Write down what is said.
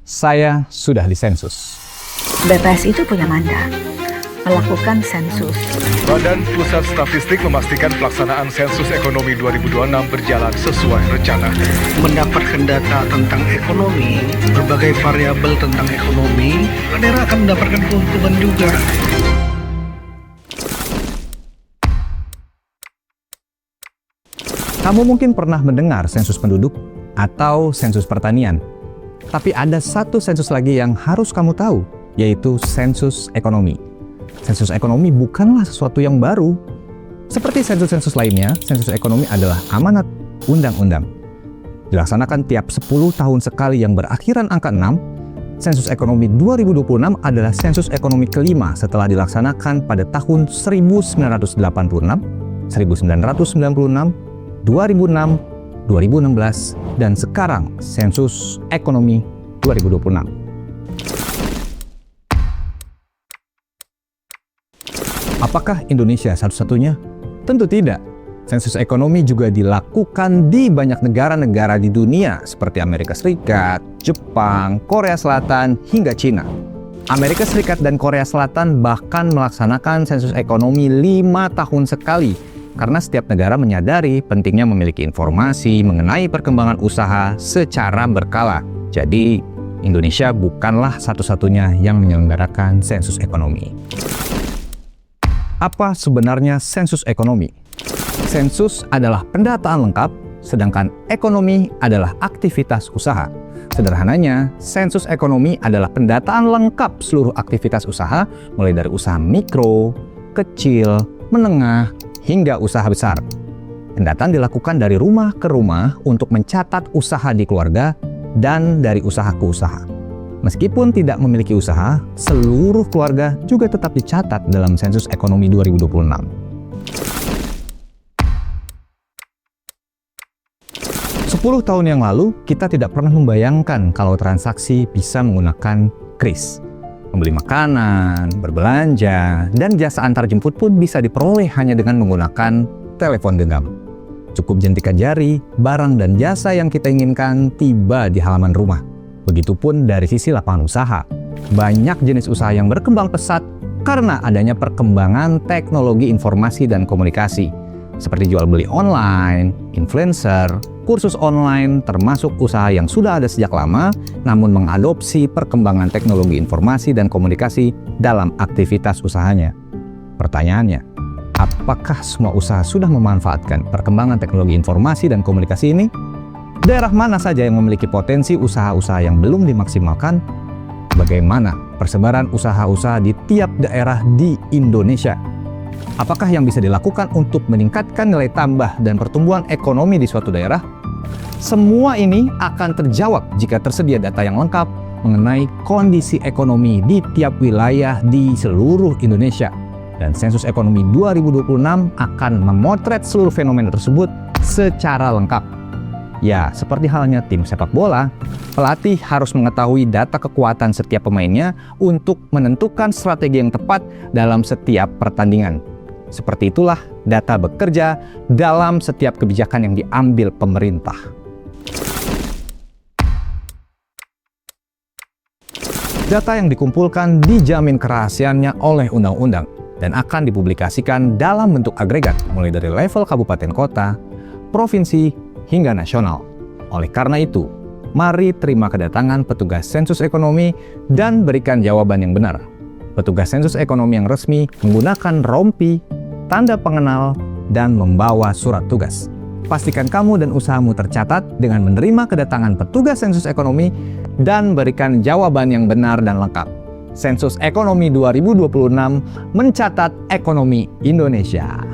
Saya sudah disensus. BPS itu punya mandat melakukan sensus. Badan Pusat Statistik memastikan pelaksanaan sensus ekonomi 2026 berjalan sesuai rencana. Mendapatkan data tentang ekonomi, berbagai variabel tentang ekonomi, daerah akan mendapatkan keuntungan juga. Kamu mungkin pernah mendengar sensus penduduk atau sensus pertanian. Tapi ada satu sensus lagi yang harus kamu tahu, yaitu sensus ekonomi. Sensus ekonomi bukanlah sesuatu yang baru. Seperti sensus-sensus lainnya, sensus ekonomi adalah amanat undang-undang. Dilaksanakan tiap 10 tahun sekali yang berakhiran angka 6, sensus ekonomi 2026 adalah sensus ekonomi kelima setelah dilaksanakan pada tahun 1986, 1996, 2006, 2016, dan sekarang sensus ekonomi 2026. Apakah Indonesia satu-satunya? Tentu tidak. Sensus ekonomi juga dilakukan di banyak negara-negara di dunia seperti Amerika Serikat, Jepang, Korea Selatan, hingga Cina. Amerika Serikat dan Korea Selatan bahkan melaksanakan sensus ekonomi 5 tahun sekali karena setiap negara menyadari pentingnya memiliki informasi mengenai perkembangan usaha secara berkala. Jadi, Indonesia bukanlah satu-satunya yang menyelenggarakan sensus ekonomi. Apa sebenarnya sensus ekonomi? Sensus adalah pendataan lengkap, sedangkan ekonomi adalah aktivitas usaha. Sederhananya, sensus ekonomi adalah pendataan lengkap seluruh aktivitas usaha, mulai dari usaha mikro, kecil, menengah, hingga usaha besar. Pendataan dilakukan dari rumah ke rumah untuk mencatat usaha di keluarga dan dari usaha ke usaha. Meskipun tidak memiliki usaha, seluruh keluarga juga tetap dicatat dalam sensus ekonomi 2026. Sepuluh tahun yang lalu, kita tidak pernah membayangkan kalau transaksi bisa menggunakan kris. Membeli makanan, berbelanja, dan jasa antar jemput pun bisa diperoleh hanya dengan menggunakan telepon genggam. Cukup jentikan jari, barang dan jasa yang kita inginkan tiba di halaman rumah. Begitupun dari sisi lapangan usaha. Banyak jenis usaha yang berkembang pesat karena adanya perkembangan teknologi informasi dan komunikasi, seperti jual beli online, influencer, kursus online, termasuk usaha yang sudah ada sejak lama, namun mengadopsi perkembangan teknologi informasi dan komunikasi dalam aktivitas usahanya. Pertanyaannya, apakah semua usaha sudah memanfaatkan perkembangan teknologi informasi dan komunikasi ini? Daerah mana saja yang memiliki potensi usaha-usaha yang belum dimaksimalkan? Bagaimana persebaran usaha-usaha di tiap daerah di Indonesia? Apakah yang bisa dilakukan untuk meningkatkan nilai tambah dan pertumbuhan ekonomi di suatu daerah? Semua ini akan terjawab jika tersedia data yang lengkap mengenai kondisi ekonomi di tiap wilayah di seluruh Indonesia. Dan sensus ekonomi 2026 akan memotret seluruh fenomena tersebut secara lengkap. Ya, seperti halnya tim sepak bola, pelatih harus mengetahui data kekuatan setiap pemainnya untuk menentukan strategi yang tepat dalam setiap pertandingan. Seperti itulah data bekerja dalam setiap kebijakan yang diambil pemerintah. Data yang dikumpulkan dijamin kerahasiaannya oleh undang-undang dan akan dipublikasikan dalam bentuk agregat mulai dari level kabupaten kota, provinsi, hingga nasional. Oleh karena itu, mari terima kedatangan petugas sensus ekonomi dan berikan jawaban yang benar. Petugas sensus ekonomi yang resmi menggunakan rompi, tanda pengenal, dan membawa surat tugas. Pastikan kamu dan usahamu tercatat dengan menerima kedatangan petugas sensus ekonomi dan berikan jawaban yang benar dan lengkap. Sensus Ekonomi 2026 mencatat ekonomi Indonesia.